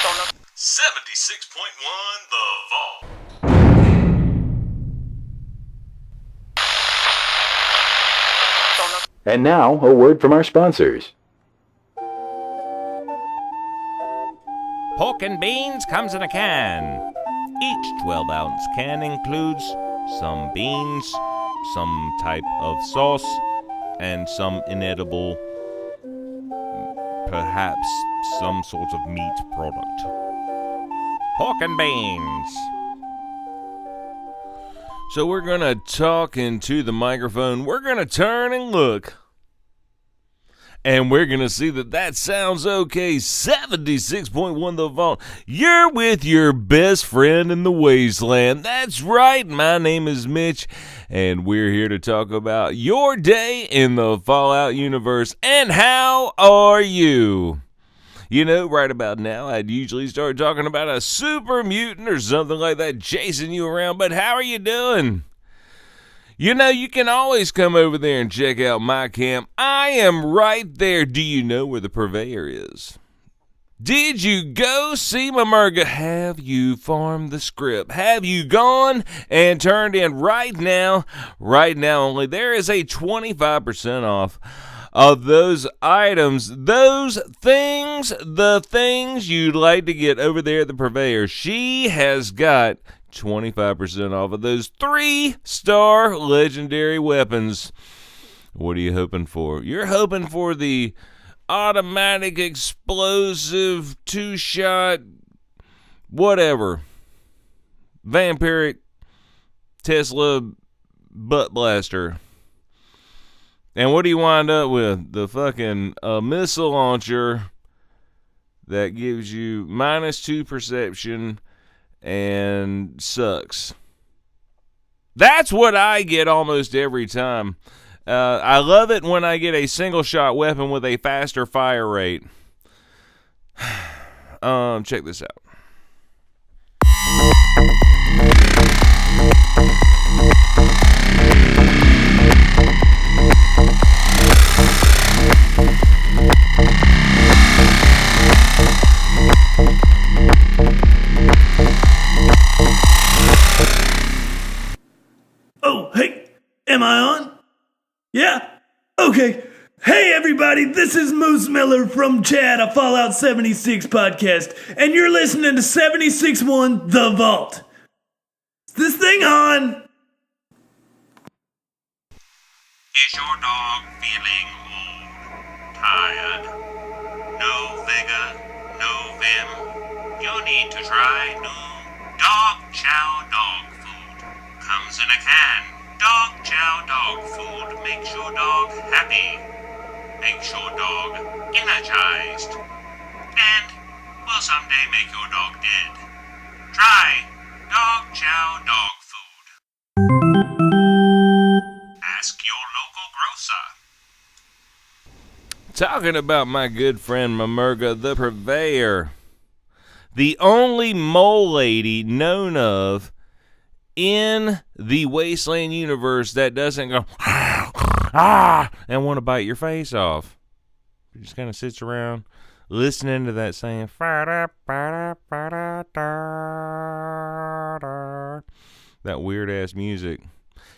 76.1 The Vault. And now, a word from our sponsors. Pork and beans comes in a can. Each 12-ounce can includes some beans, some type of sauce, and some inedible, perhaps some sort of meat product. Pork and beans. So we're going to talk into the microphone. We're going to turn and look. And we're going to see that sounds okay. 76.1 The Vault. You're with your best friend in the Wasteland. That's right. My name is Mitch. And we're here to talk about your day in the Fallout universe. And how are you? You know, right about now, I'd usually start talking about a super mutant or something like that chasing you around, but how are you doing? You know, you can always come over there and check out my camp. I am right there. Do you know where the purveyor is? Did you go see my murga? Have you farmed the script? Have you gone and turned in right now only? There is a 25% off of those items, those things, the things you'd like to get over there at the purveyor. She has got 25% off of those 3-star legendary weapons. What are you hoping for? You're hoping for the automatic explosive 2-shot whatever vampiric Tesla butt blaster. And what do you wind up with? The fucking missile launcher that gives you -2 perception and sucks. That's what I get almost every time. I love it when I get a single-shot weapon with a faster fire rate. Check this out. Oh, hey, am I on? Yeah? Okay. Hey, everybody, this is Moose Miller from Chad, a Fallout 76 podcast, and you're listening to 76.1 The Vault. Is this thing on? Is your dog feeling old, tired, no vigor, no vim? You need to try new Dog Chow dog food. Comes in a can. Dog Chow dog food makes your dog happy, makes your dog energized, and will someday make your dog dead. Try Dog Chow dog food. Ask your local grocer. Talking about my good friend Mamurga, the purveyor. The only mole lady known of in the Wasteland universe that doesn't go and want to bite your face off. She just kind of sits around listening to that saying that weird ass music.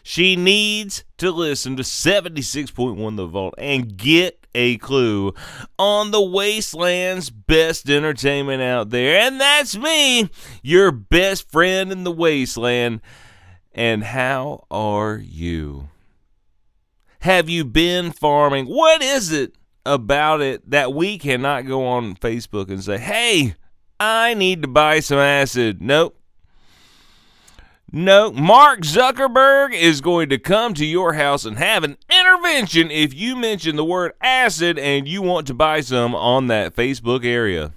She needs to listen to 76.1 The Vault and get a clue on the Wasteland's best entertainment out there. And that's me, your best friend in the Wasteland. And how are you? Have you been farming? What is it about it that we cannot go on Facebook and say, hey, I need to buy some acid? Nope. No, Mark Zuckerberg is going to come to your house and have an intervention if you mention the word acid and you want to buy some on that Facebook area.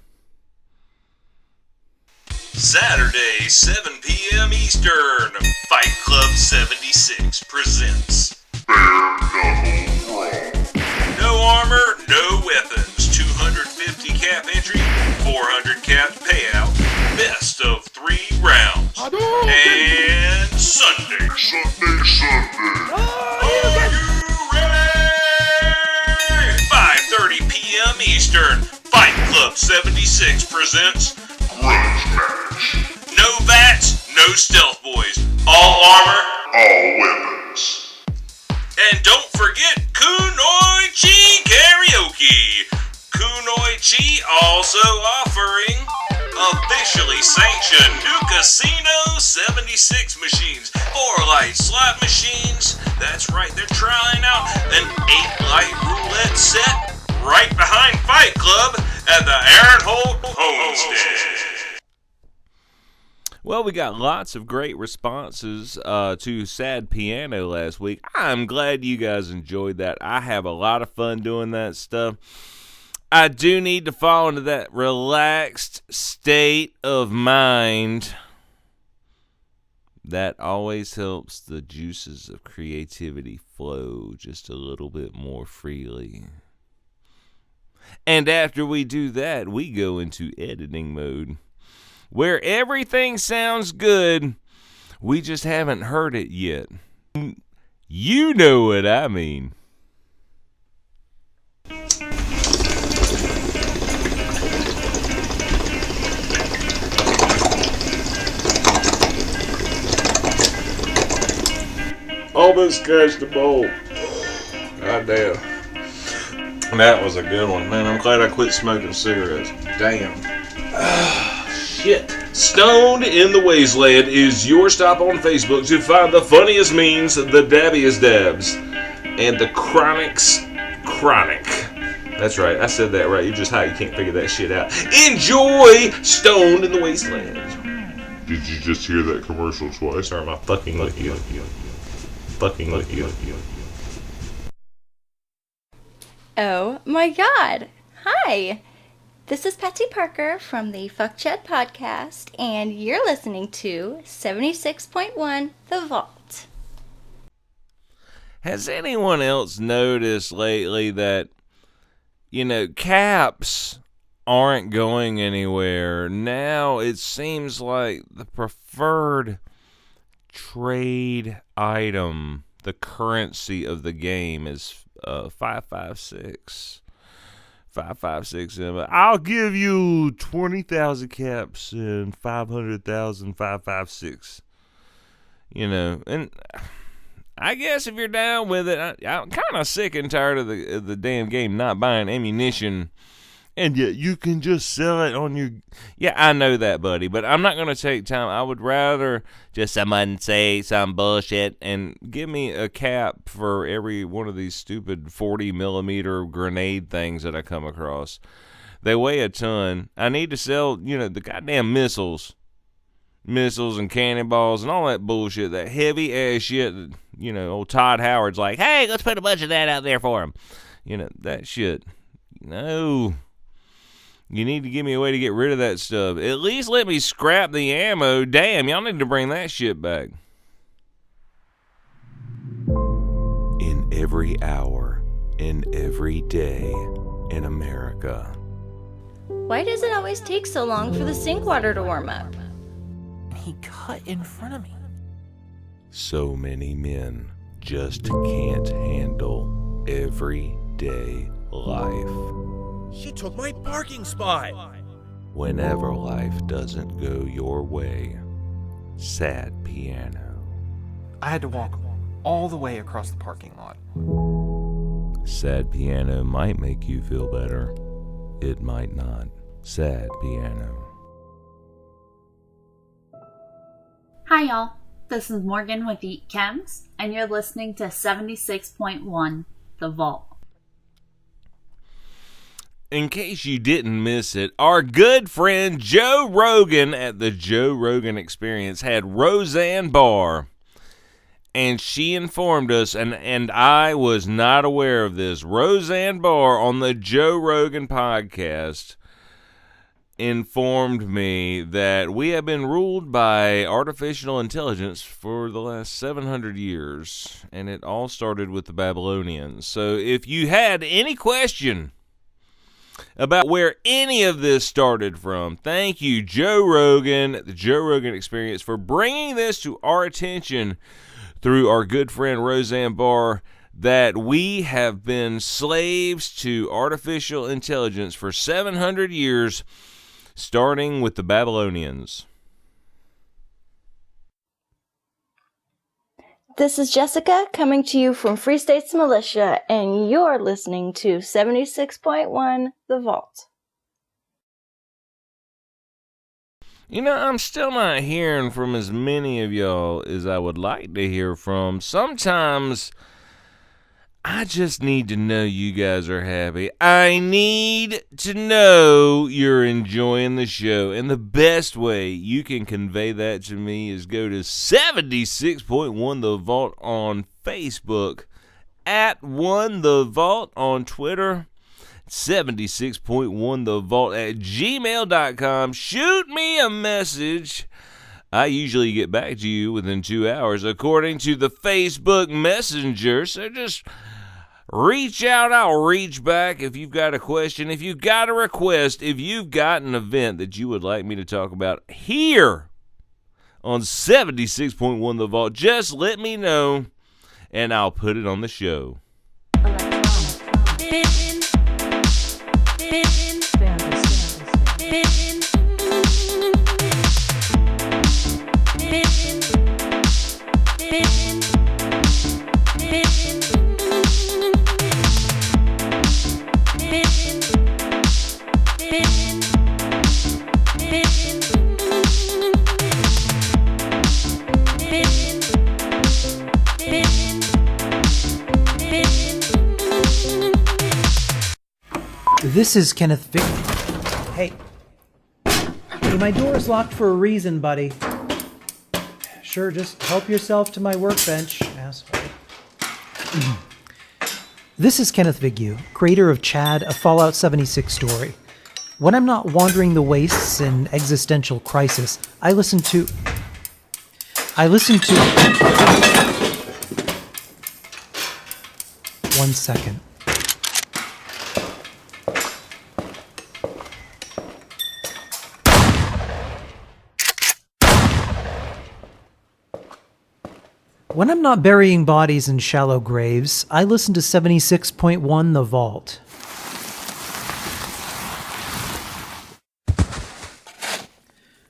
Saturday, 7 p.m. Eastern, Fight Club 76 presents Bare Knuckle Brawl. No armor, no weapons, 250 cap entry, 400 cap payout, best of 3 rounds. And Sunday. Are you ready? 5:30 p.m. Eastern, Fight Club 76 presents grudge match. No bats, no stealth boys. All armor, All weapons. and don't forget Kunoi Chi Karaoke. Kunoi Chi also offering officially sanctioned New Casino 76 machines, 4 light slot machines. That's right, they're trying out an 8 light roulette set right behind Fight Club at the Aaron Holt Homestead. Well, we got lots of great responses to Sad Piano last week. I'm glad you guys enjoyed that. I have a lot of fun doing that stuff. I do need to fall into that relaxed state of mind. That always helps the juices of creativity flow just a little bit more freely. And after we do that, we go into editing mode, where everything sounds good, we just haven't heard it yet. You know what I mean. Almost catch the ball. God damn. That was a good one, man. I'm glad I quit smoking cigarettes. Damn. Shit. Stoned in the Wasteland is your stop on Facebook to find the funniest memes, the dabbiest dabs, and the chronics chronic. That's right, I said that right. You're just high, you can't figure that shit out. Enjoy Stoned in the Wasteland. Did you just hear that commercial twice? Sorry, my fucking look you. Fucking look you. Oh my god! Hi! This is Patsy Parker from the Fuck Chat Podcast, and you're listening to 76.1 The Vault. Has anyone else noticed lately that, caps aren't going anywhere? Now it seems like the preferred trade item, the currency of the game, is 556. 556. I'll give you 20,000 caps and 500,000 556. And I guess if you're down with it, I'm kind of sick and tired of the damn game not buying ammunition. And yet you can just sell it on your... Yeah, I know that, buddy, but I'm not going to take time. I would rather just someone say some bullshit and give me a cap for every one of these stupid 40 millimeter grenade things that I come across. They weigh a ton. I need to sell, the goddamn missiles and cannonballs and all that bullshit, that heavy ass shit that, old Todd Howard's like, hey, let's put a bunch of that out there for him. That shit. No. You need to give me a way to get rid of that stuff. At least let me scrap the ammo. Damn, y'all need to bring that shit back. In every hour, in every day, in America. Why does it always take so long for the sink water to warm up? He cut in front of me. So many men just can't handle everyday life. She took my parking spot. Whenever life doesn't go your way, Sad Piano. I had to walk all the way across the parking lot. Sad Piano might make you feel better. It might not. Sad Piano. Hi y'all, this is Morgan with Eat Chems, and you're listening to 76.1 The Vault. In case you didn't miss it, our good friend Joe Rogan at the Joe Rogan Experience had Roseanne Barr, and she informed us, and I was not aware of this. Roseanne Barr on the Joe Rogan podcast informed me that we have been ruled by artificial intelligence for the last 700 years, and it all started with the Babylonians. So if you had any question about where any of this started from, thank you, Joe Rogan, the Joe Rogan Experience, for bringing this to our attention through our good friend Roseanne Barr, that we have been slaves to artificial intelligence for 700 years. starting with the Babylonians. This is Jessica coming to you from Free States Militia, and you're listening to 76.1 The Vault. You know, I'm still not hearing from as many of y'all as I would like to hear from. Sometimes I just need to know you guys are happy. I need to know you're enjoying the show. And the best way you can convey that to me is go to 76.1 The Vault on Facebook, at 1 The Vault on Twitter, 76.1 The Vault at gmail.com. Shoot me a message. I usually get back to you within 2 hours, according to the Facebook Messenger. So just reach out. I'll reach back if you've got a question, if you've got a request, if you've got an event that you would like me to talk about here on 76.1 The Vault. Just let me know, and I'll put it on the show. This is Kenneth Vick. Hey. Hey, my door is locked for a reason, buddy. Sure, just help yourself to my workbench, asshole. This is Kenneth Vigue, creator of Chad, a Fallout 76 story. When I'm not wandering the wastes in existential crisis, I listen to... One second. When I'm not burying bodies in shallow graves, I listen to 76.1 The Vault.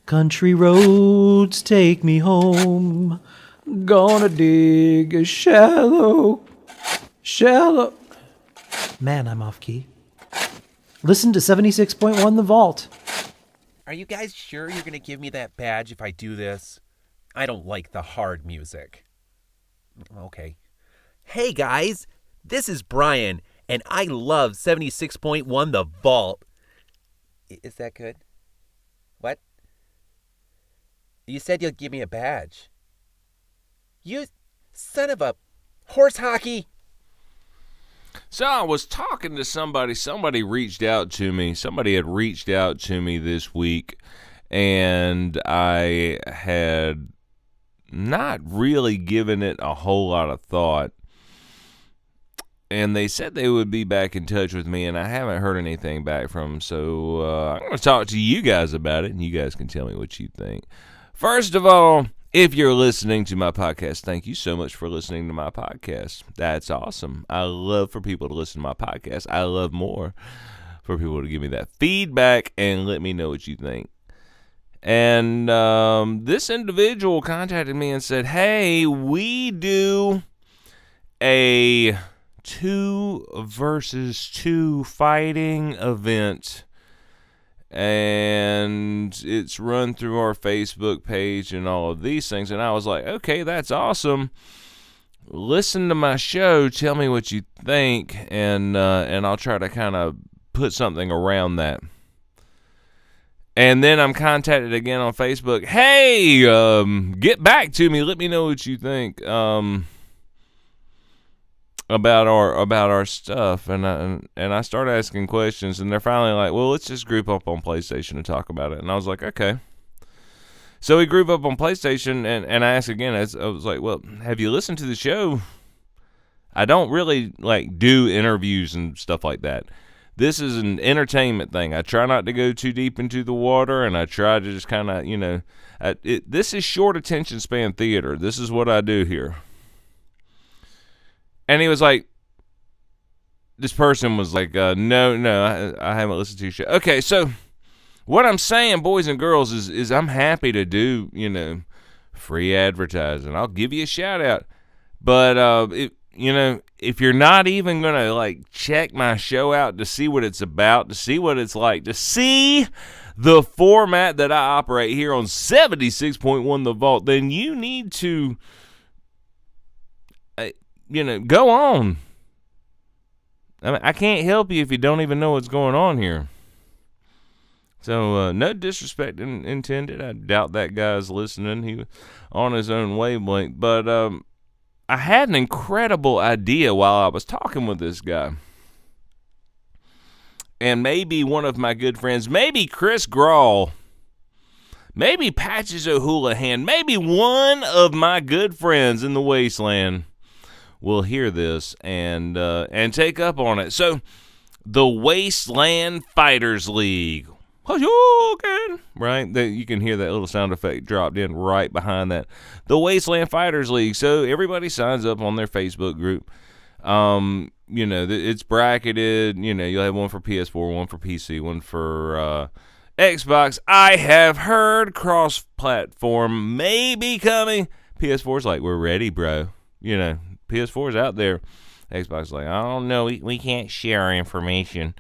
Country roads take me home. Gonna dig a shallow. Man, I'm off key. Listen to 76.1 The Vault. Are you guys sure you're gonna give me that badge if I do this? I don't like the hard music. Okay. Hey guys, this is Brian, and I love 76.1 The Vault. Is that good? What? You said you'll give me a badge. You son of a horse hockey. So I was talking to somebody reached out to me. Somebody had reached out to me this week, and I had not really given it a whole lot of thought. And they said they would be back in touch with me, and I haven't heard anything back from them. So I'm going to talk to you guys about it, and you guys can tell me what you think. First of all, if you're listening to my podcast, thank you so much for listening to my podcast. That's awesome. I love for people to listen to my podcast. I love more for people to give me that feedback and let me know what you think. And this individual contacted me and said, hey, we do a 2 versus 2 fighting event, and it's run through our Facebook page and all of these things. And I was like, okay, that's awesome. Listen to my show, tell me what you think, and I'll try to kind of put something around that. And then I'm contacted again on Facebook. Hey, get back to me. Let me know what you think about our stuff. And I started asking questions, and they're finally like, well, let's just group up on PlayStation and talk about it. And I was like, okay. So we group up on PlayStation, and I asked again. I was like, well, have you listened to the show? I don't really do interviews and stuff like that. This is an entertainment thing. I try not to go too deep into the water, and I try to just kind of, this is short attention span theater. This is what I do here. And he was like, this person was like, no, I haven't listened to your show. Okay, so what I'm saying, boys and girls, is I'm happy to do, free advertising. I'll give you a shout out. But, if you're not even going to, check my show out to see what it's about, to see what it's like, to see the format that I operate here on 76.1 The Vault, then you need to, go on. I mean, I can't help you if you don't even know what's going on here. So, no disrespect intended. I doubt that guy's listening. He was on his own wavelength. But I had an incredible idea while I was talking with this guy. And maybe one of my good friends, maybe Chris Grawl, maybe Patches O'Houlihan, maybe one of my good friends in the Wasteland will hear this and take up on it. So, the Wasteland Fighters League. Right? You can hear that little sound effect dropped in right behind that. The Wasteland Fighters League. So everybody signs up on their Facebook group. It's bracketed. You'll have one for PS4, one for PC, one for Xbox. I have heard cross-platform may be coming. PS4's like, we're ready, bro. PS4's out there. Xbox like, I don't know. We can't share information.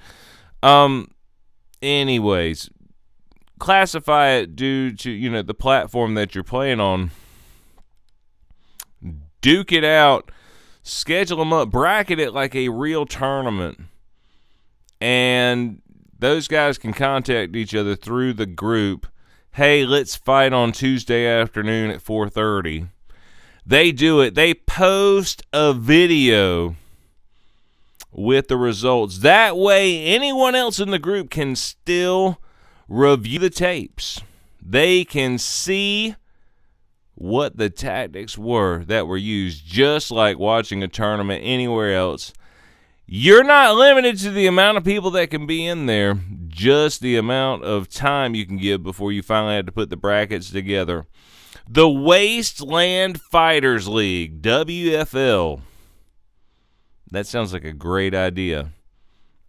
Anyways, classify it due to, the platform that you're playing on. Duke it out. Schedule them up. Bracket it like a real tournament. And those guys can contact each other through the group. Hey, let's fight on Tuesday afternoon at 4:30. They do it. They post a video with the results. That way, anyone else in the group can still review the tapes. They can see what the tactics were that were used, just like watching a tournament anywhere else. You're not limited to the amount of people that can be in there, just the amount of time you can give before you finally have to put the brackets together. The Wasteland Fighters League, WFL. That sounds like a great idea.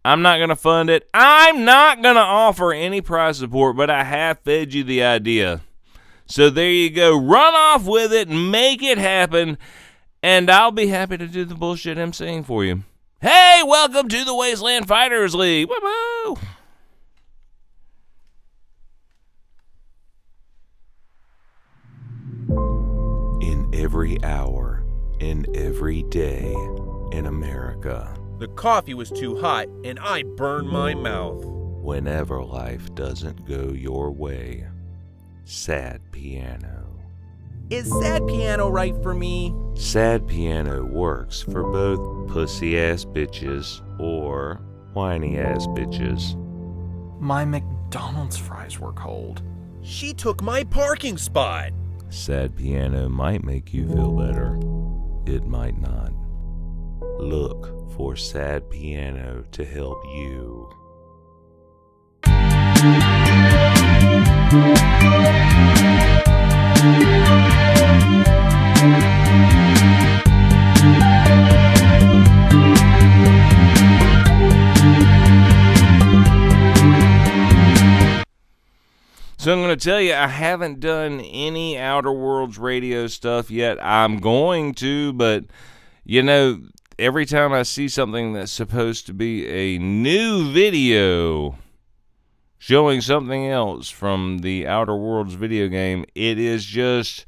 I'm not going to fund it. I'm not going to offer any prize support, but I have fed you the idea. So there you go. Run off with it and make it happen, and I'll be happy to do the bullshit emceeing for you. Hey, welcome to the Wasteland Fighters League. Woo-hoo! In every hour, in every day, in America. The coffee was too hot, and I burned my mouth. Whenever life doesn't go your way, Sad Piano. Is Sad Piano right for me? Sad Piano works for both pussy-ass bitches or whiny-ass bitches. My McDonald's fries were cold. She took my parking spot. Sad Piano might make you feel better. It might not. Look for Sad Piano to help you. So I'm going to tell you, I haven't done any Outer Worlds radio stuff yet. I'm going to, but, every time I see something that's supposed to be a new video showing something else from the Outer Worlds video game, it is just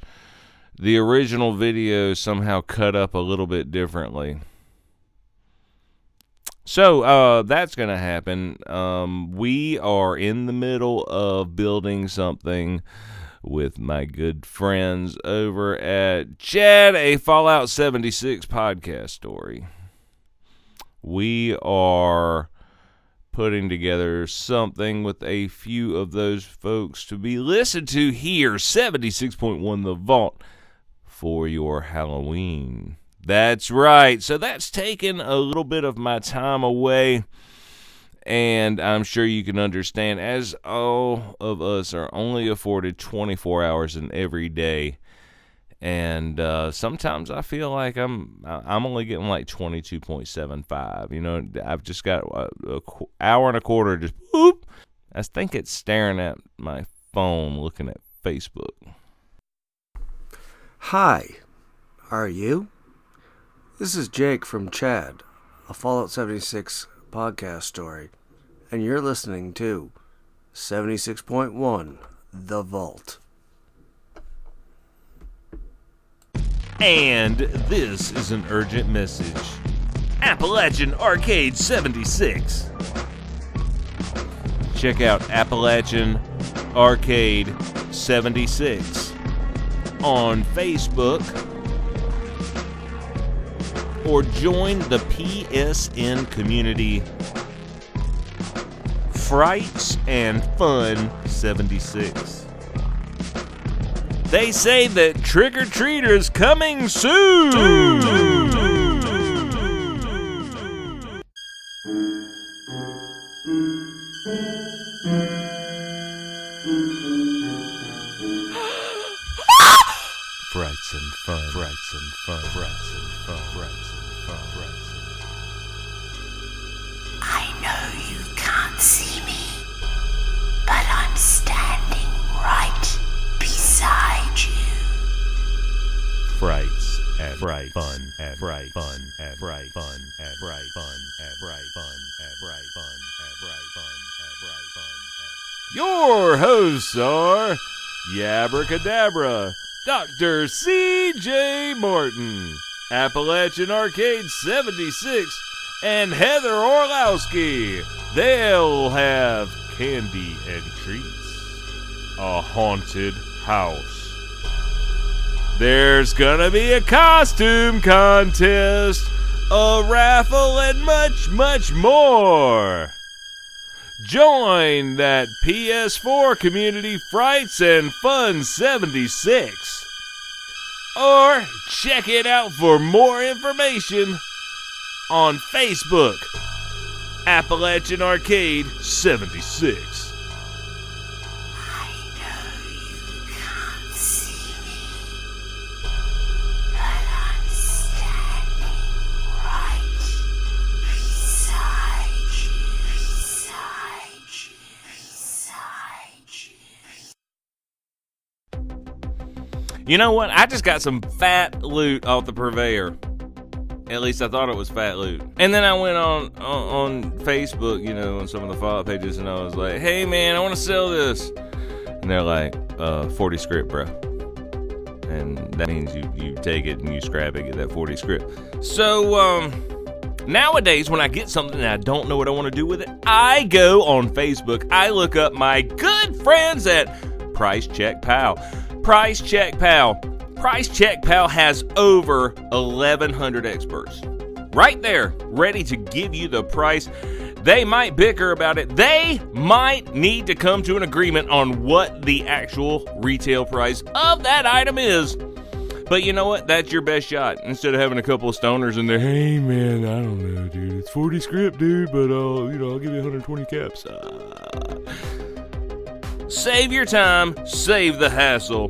the original video somehow cut up a little bit differently. So that's going to happen. We are in the middle of building something with my good friends over at Chad, a Fallout 76 podcast story. We are putting together something with a few of those folks to be listened to here, 76.1 The Vault, for your Halloween. That's right. So that's taken a little bit of my time away, and I'm sure you can understand, as all of us are only afforded 24 hours in every day, and sometimes I feel like I'm only getting like 22.75. I've just got an hour and a quarter just boop, I think it's staring at my phone looking at Facebook. Hi, are you? This is Jake from Chad, a Fallout 76 podcast story, and you're listening to 76.1 The Vault. And this is an urgent message. Appalachian Arcade 76. Check out Appalachian Arcade 76 on Facebook or join the PSN community Frights and Fun 76. They say that trick-or-treaters coming soon. Frights and fun, frights and fun, frights and fun, frights and fun, frights and fun. I know you can't see me, but I'm standing right beside you. Frights and fright fun and fright fun and fright fun and fright fun and fright fun and fright fun and fright fun and fright fun. Your hosts are Yabracadabra, Dr. C.J. Morton, Appalachian Arcade 76, and Heather Orlowski. They'll have candy and treats. A haunted house. There's gonna be a costume contest, a raffle, and much, much more. Join that PS4 community Frights and Fun 76. Or check it out for more information on Facebook, Appalachian Arcade 76. You know what? I just got some fat loot off the purveyor. At least I thought it was fat loot. And then I went on Facebook, on some of the follow-up pages, and I was like, hey, man, I want to sell this. And they're like, 40 script, bro. And that means you take it and you scrap it, get that 40 script. So, nowadays, when I get something and I don't know what I want to do with it, I go on Facebook. I look up my good friends at Price Check Pal. Price Check Pal. Price Check Pal has over 1,100 experts. Right there, ready to give you the price. They might bicker about it. They might need to come to an agreement on what the actual retail price of that item is. But you know what? That's your best shot. Instead of having a couple of stoners in there, hey man, I don't know, dude. It's 40 script, dude, but I'll give you 120 caps. Save your time, save the hassle.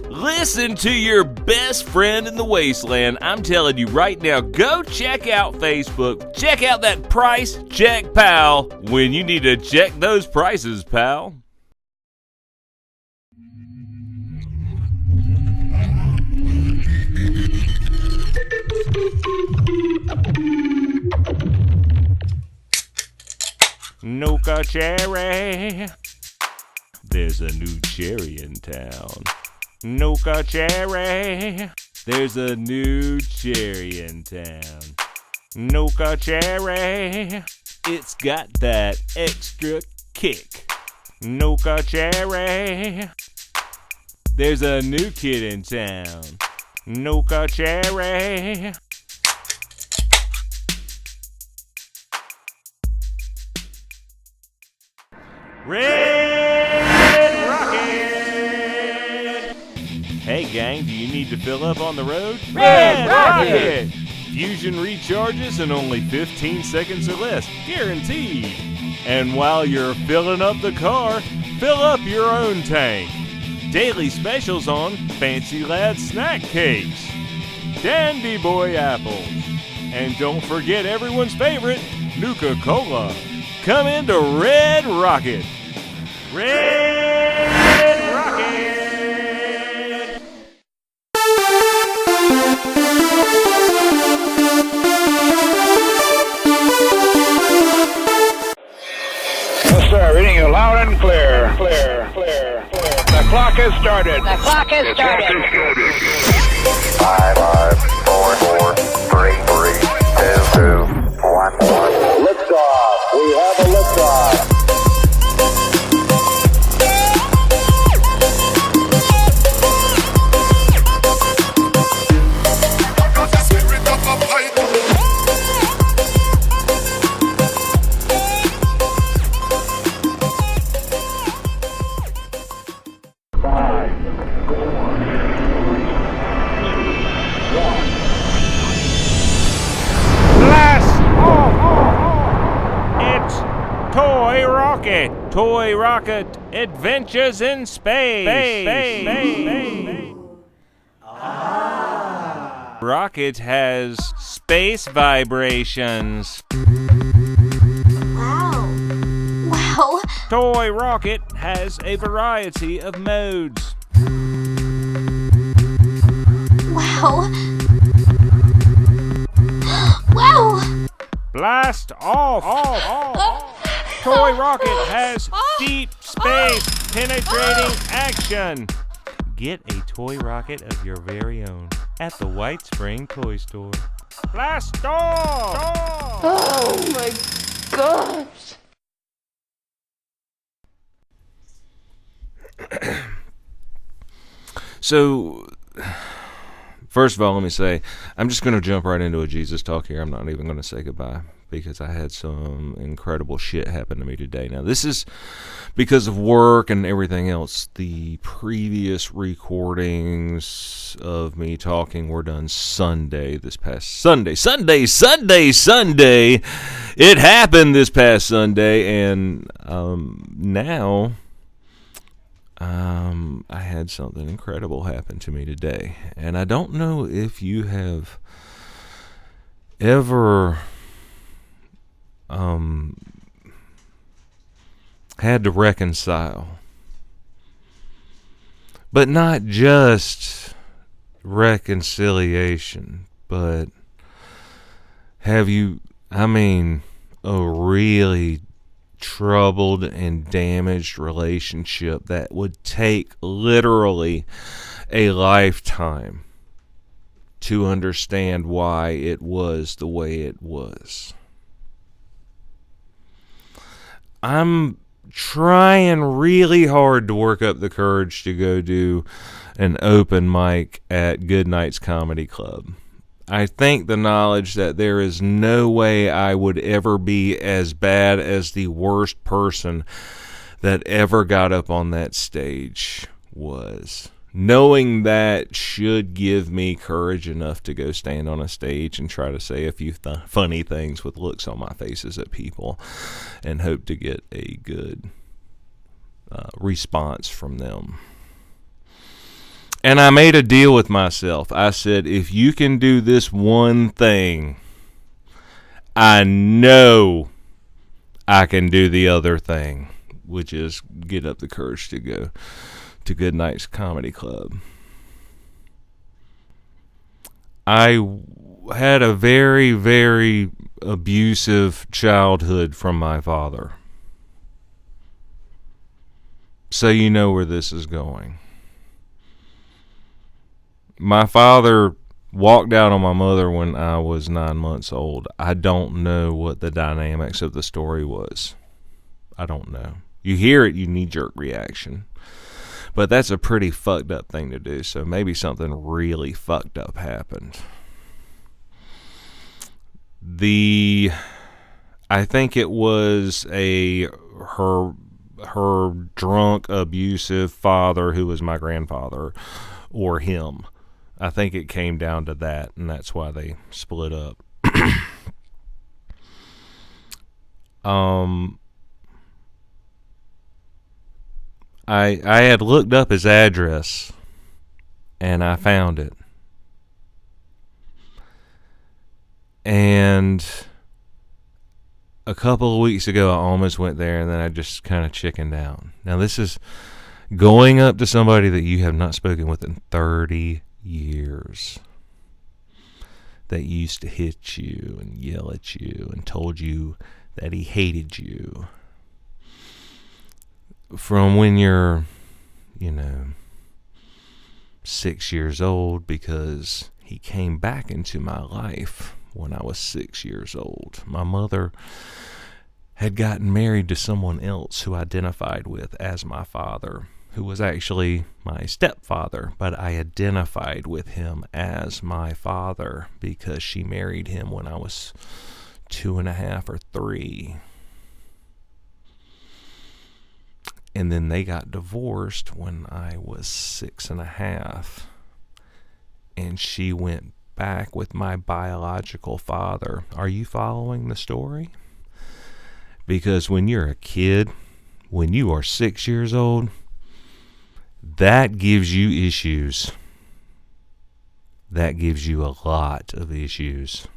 Listen to your best friend in the Wasteland. I'm telling you right now, go check out Facebook. Check out that Price Check Pal when you need to check those prices, pal. Nuka Cherry. There's a new cherry in town. Nuka Cherry. There's a new cherry in town. Nuka Cherry. It's got that extra kick. Nuka Cherry. There's a new kid in town. Nuka Cherry. Red Rocket! Hey gang, do you need to fill up on the road? Red Rocket! Fusion recharges in only 15 seconds or less, guaranteed. And while you're filling up the car, fill up your own tank. Daily specials on Fancy Lad snack cakes, Dandy Boy apples, and don't forget everyone's favorite, Nuka-Cola. Come into Red Rocket. Red Rocket! Yes, sir. Reading you loud and clear. Clear. The clock has started. The clock has started. 5, 4, 3, 2, 1. Liftoff. We have a liftoff. Toy Rocket Adventures in Space. Rocket has space vibrations. Wow. Toy Rocket has a variety of modes. Wow. Wow. Blast off. Toy Rocket has deep space penetrating action. Get a Toy Rocket of your very own at the White Spring Toy Store. Blast off! Oh my gosh. So, first of all, let me say, I'm just going to jump right into a Jesus talk here. I'm not even going to say goodbye because I had some incredible shit happen to me today. Now, this is because of work and everything else. The previous recordings of me talking were done Sunday, this past Sunday. Sunday! It happened this past Sunday, and now I had something incredible happen to me today. And I don't know if you have ever had to reconcile, but not just reconciliation, but have you, a really troubled and damaged relationship that would take literally a lifetime to understand why it was the way it was. I'm trying really hard to work up the courage to go do an open mic at Goodnight's Comedy Club. I think the knowledge that there is no way I would ever be as bad as the worst person that ever got up on that stage was. Knowing that should give me courage enough to go stand on a stage and try to say a few funny things with looks on my faces at people and hope to get a good response from them. And I made a deal with myself. I said, if you can do this one thing, I know I can do the other thing, which is get up the courage to go to Goodnight's Comedy Club. I had a very, very abusive childhood from my father. So you know where this is going. My father walked out on my mother when I was 9 months old. I don't know what the dynamics of the story was. I don't know. You hear it, you knee-jerk reaction. But that's a pretty fucked up thing to do, so maybe something really fucked up happened. I think it was her drunk, abusive father who was my grandfather, or him. I think it came down to that, and that's why they split up. I had looked up his address, and I found it. And a couple of weeks ago, I almost went there, and then I just kind of chickened out. Now, this is going up to somebody that you have not spoken with in 30 years, that used to hit you and yell at you and told you that he hated you. From when you're, 6 years old, because he came back into my life when I was 6 years old. My mother had gotten married to someone else who identified with as my father, who was actually my stepfather, but I identified with him as my father because she married him when I was 2.5 or 3. And then they got divorced when I was 6.5. And she went back with my biological father. Are you following the story? Because when you're a kid, when you are 6 years old, that gives you issues. That gives you a lot of issues.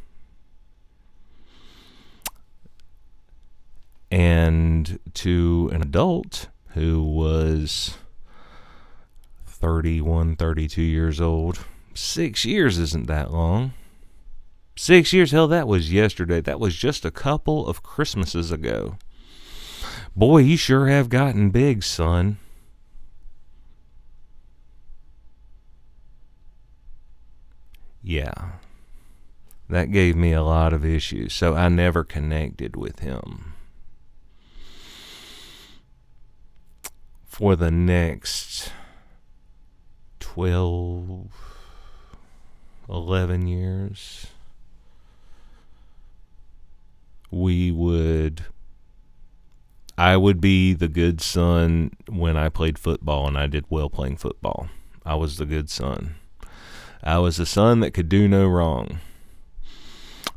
And to an adult who was 31, 32 years old, 6 years isn't that long. 6 years, hell, that was yesterday. That was just a couple of Christmases ago. Boy, you sure have gotten big, son. Yeah, that gave me a lot of issues, so I never connected with him. For the next 12, 11 years, I would be the good son when I played football, and I did well playing football. I was the good son. I was the son that could do no wrong.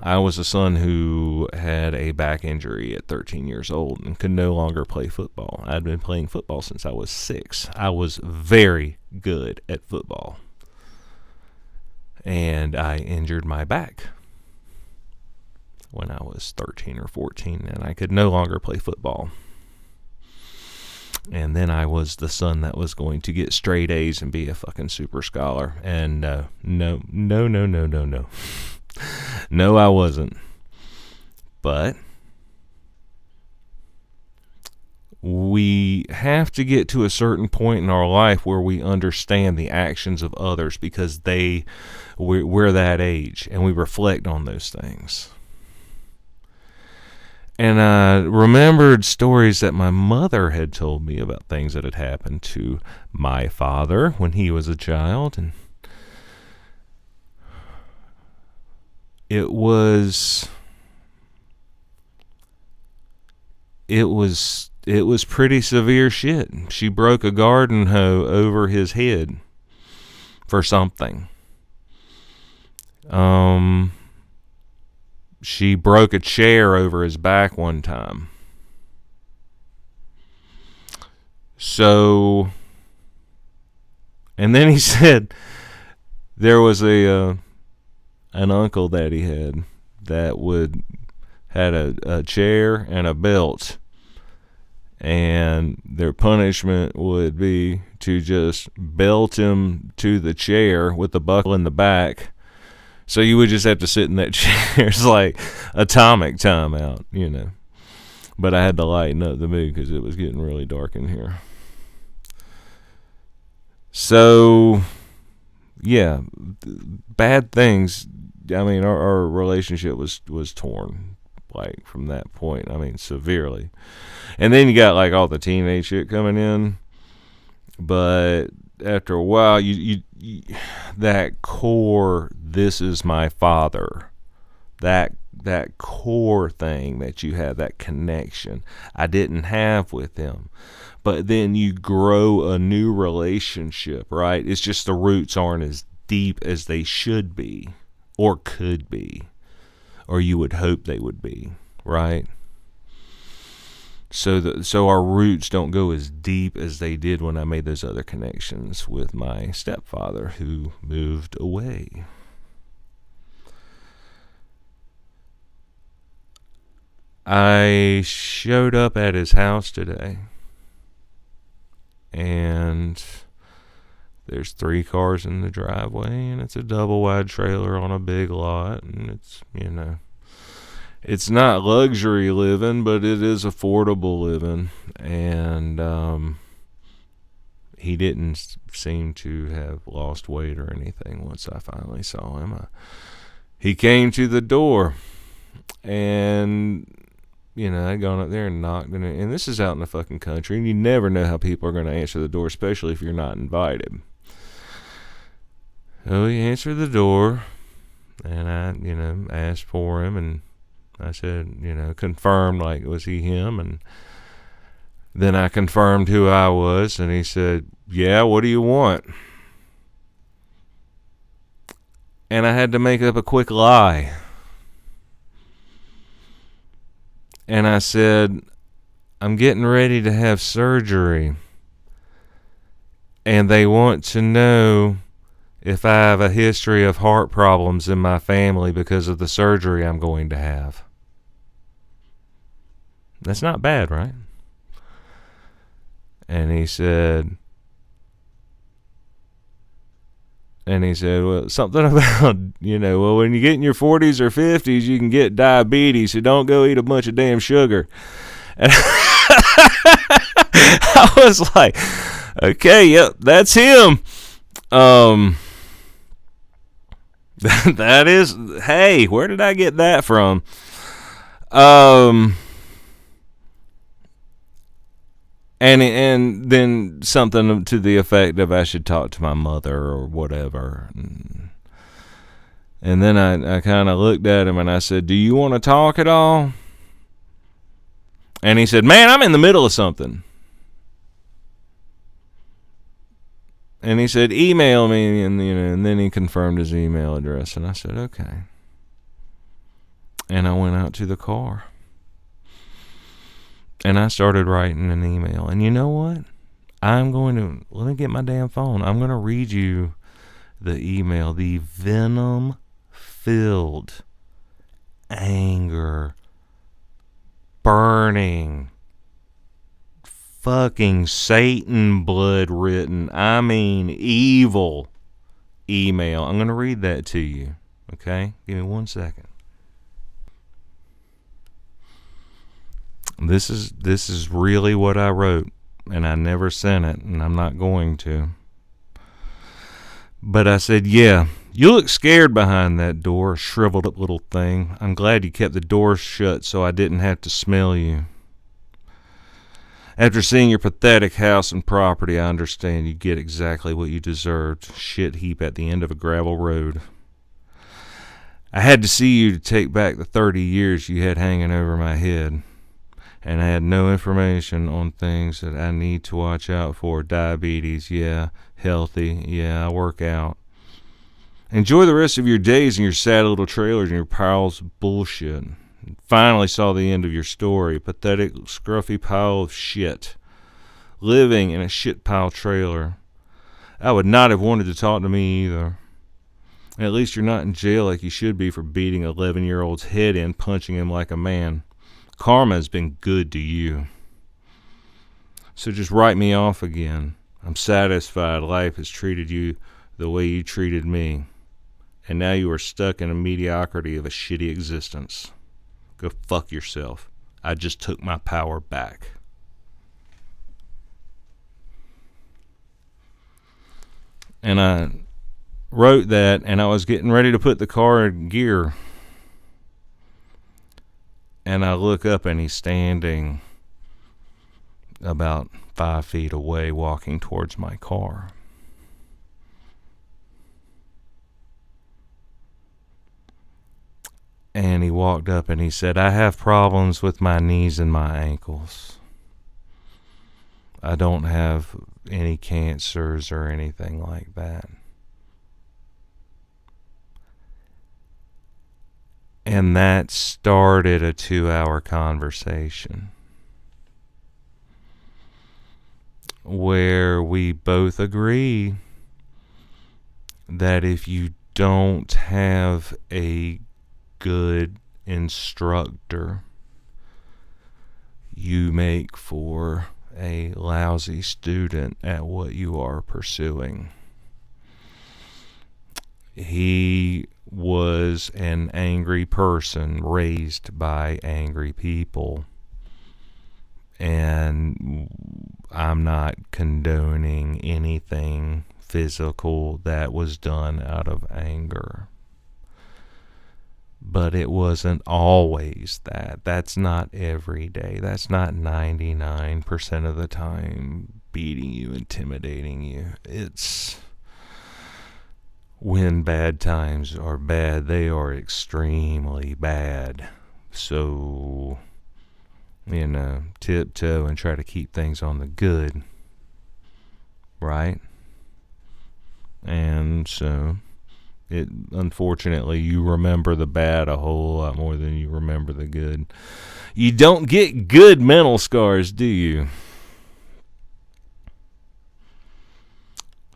I was a son who had a back injury at 13 years old and could no longer play football. I'd been playing football since I was 6. I was very good at football. And I injured my back when I was 13 or 14, and I could no longer play football. And then I was the son that was going to get straight A's and be a fucking super scholar. And no. No, I wasn't. But we have to get to a certain point in our life where we understand the actions of others because we're that age, and we reflect on those things. And I remembered stories that my mother had told me about things that had happened to my father when he was a child, and it was pretty severe shit. She broke a garden hoe over his head for something. She broke a chair over his back one time. So, and then he said there was an uncle that he had that had a chair and a belt, and their punishment would be to just belt him to the chair with the buckle in the back. So you would just have to sit in that chair. It's like atomic timeout, But I had to lighten up the mood because it was getting really dark in here. So, yeah, bad things. I mean, our relationship was torn, like, from that point. I mean, severely. And then you got, like, all the teenage shit coming in. But after a while, you that core, this is my father, that core thing that you have, that connection, I didn't have with him. But then you grow a new relationship, right? It's just the roots aren't as deep as they should be, or could be, or you would hope they would be, right? So our roots don't go as deep as they did when I made those other connections with my stepfather who moved away. I showed up at his house today, and there's 3 cars in the driveway, and it's a double wide trailer on a big lot, and it's, it's not luxury living, but it is affordable living. And he didn't seem to have lost weight or anything once I finally saw him. He came to the door, and I'd gone up there and knocked, and this is out in the fucking country, and you never know how people are going to answer the door, especially if you're not invited. So he answered the door, and I, asked for him, and I said, confirmed, like, was he him? And then I confirmed who I was, and he said, yeah, what do you want? And I had to make up a quick lie. And I said, I'm getting ready to have surgery, and they want to know if I have a history of heart problems in my family because of the surgery I'm going to have. That's not bad, right? And he said, well, something about, well, when you get in your 40s or 50s, you can get diabetes, so don't go eat a bunch of damn sugar. And I was like, okay, yep, that's him. That is, hey, where did I get that from? And then something to the effect of I should talk to my mother or whatever. And then I kind of looked at him and I said, do you want to talk at all? And he said, man, I'm in the middle of something. And he said, email me, and then he confirmed his email address, and I said, okay. And I went out to the car, and I started writing an email. And you know what? Let me get my damn phone. I'm going to read you the email, the venom-filled, anger, burning, fucking Satan blood written, I mean evil email. I'm going to read that to you, okay? Give me 1 second. This is really what I wrote, and I never sent it, and I'm not going to. But I said, yeah, you look scared behind that door, shriveled up little thing. I'm glad you kept the door shut so I didn't have to smell you. After seeing your pathetic house and property, I understand you get exactly what you deserved. Shit heap at the end of a gravel road. I had to see you to take back the 30 years you had hanging over my head. And I had no information on things that I need to watch out for. Diabetes, yeah. Healthy, yeah, I work out. Enjoy the rest of your days in your sad little trailers and your piles of bullshit. Finally saw the end of your story. Pathetic, scruffy pile of shit. Living in a shit pile trailer. I would not have wanted to talk to me either. At least you're not in jail like you should be for beating an 11-year-old's head in, punching him like a man. Karma has been good to you. So just write me off again. I'm satisfied life has treated you the way you treated me. And now you are stuck in a mediocrity of a shitty existence. Go fuck yourself. I just took my power back. And I wrote that, and I was getting ready to put the car in gear. And I look up, and he's standing about 5 feet away, walking towards my car. And he walked up and he said, I have problems with my knees and my ankles. I don't have any cancers or anything like that. And that started a 2-hour conversation where we both agree that if you don't have a good instructor you make for a lousy student at what you are pursuing. He was an angry person raised by angry people. And I'm not condoning anything physical that was done out of anger. But it wasn't always that. That's not every day. That's not 99% of the time beating you, intimidating you. It's when bad times are bad, they are extremely bad. So, tiptoe and try to keep things on the good, right? And so, unfortunately, you remember the bad a whole lot more than you remember the good. You don't get good mental scars, do you?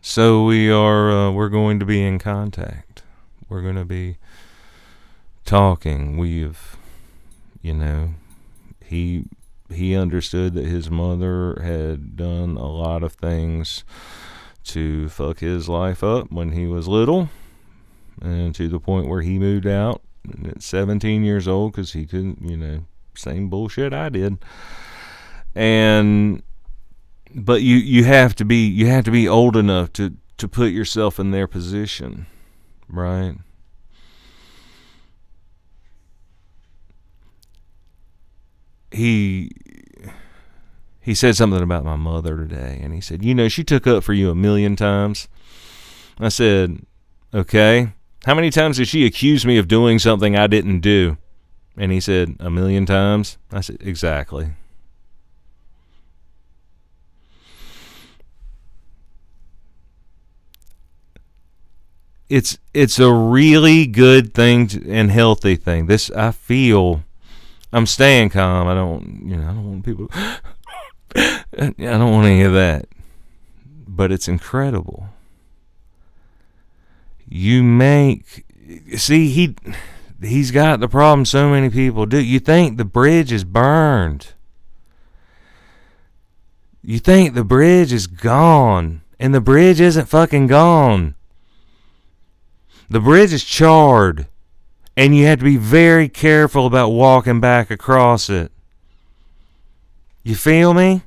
So we're going to be in contact. We're going to be talking. He understood that his mother had done a lot of things to fuck his life up when he was little, and to the point where he moved out at 17 years old because he couldn't, same bullshit I did. But you have to be old enough to put yourself in their position, right? He said something about my mother today, and he said, she took up for you 1,000,000 times. I said, okay, how many times did she accuse me of doing something I didn't do? And he said, 1,000,000 times. I said, exactly. It's a really good thing and healthy thing. This, I feel, I'm staying calm. I don't want people. I don't want any of that. But it's incredible. He's got the problem so many people do. You think the bridge is burned. You think the bridge is gone. And the bridge isn't fucking gone. The bridge is charred. And you have to be very careful about walking back across it. You feel me?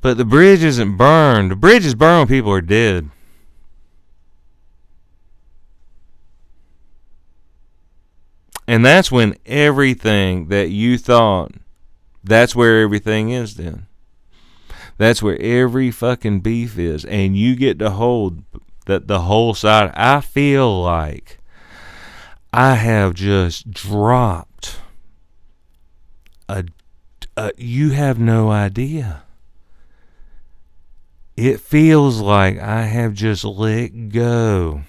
But the bridge isn't burned. The bridge is burned when people are dead. And that's when everything that you thought, that's where everything is then. That's where every fucking beef is. And you get to hold the whole side. I feel like I have just dropped you have no idea. It feels like I have just let go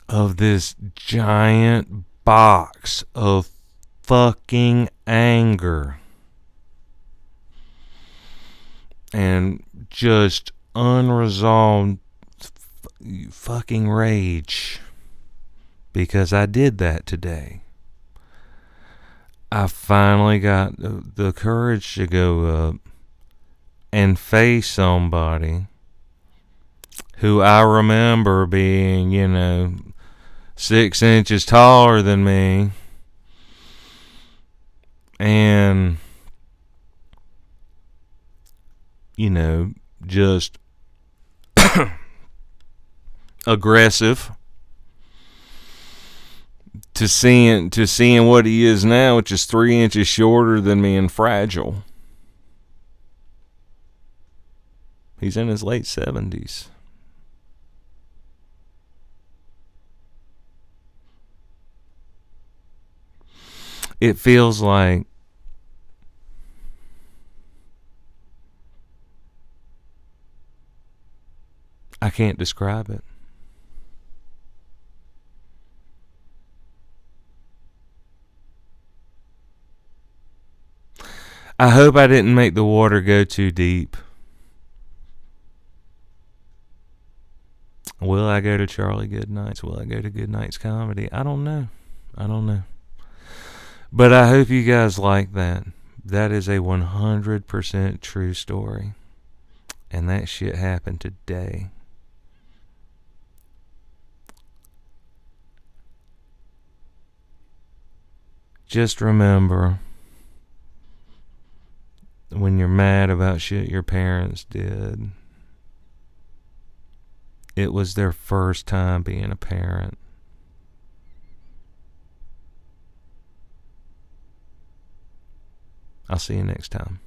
of this giant box of fucking anger and just unresolved fucking rage, because I did that today. I finally got the courage to go up and face somebody who I remember being, 6 inches taller than me, and just aggressive, to seeing what he is now, which is 3 inches shorter than me and fragile. He's in his late 70s. It feels like I can't describe it. I hope I didn't make the water go too deep. Will I go to Charlie Goodnight's? Will I go to Goodnight's Comedy? I don't know. But I hope you guys like that. That is a 100% true story. And that shit happened today. Just remember, when you're mad about shit your parents did, it was their first time being a parent. I'll see you next time.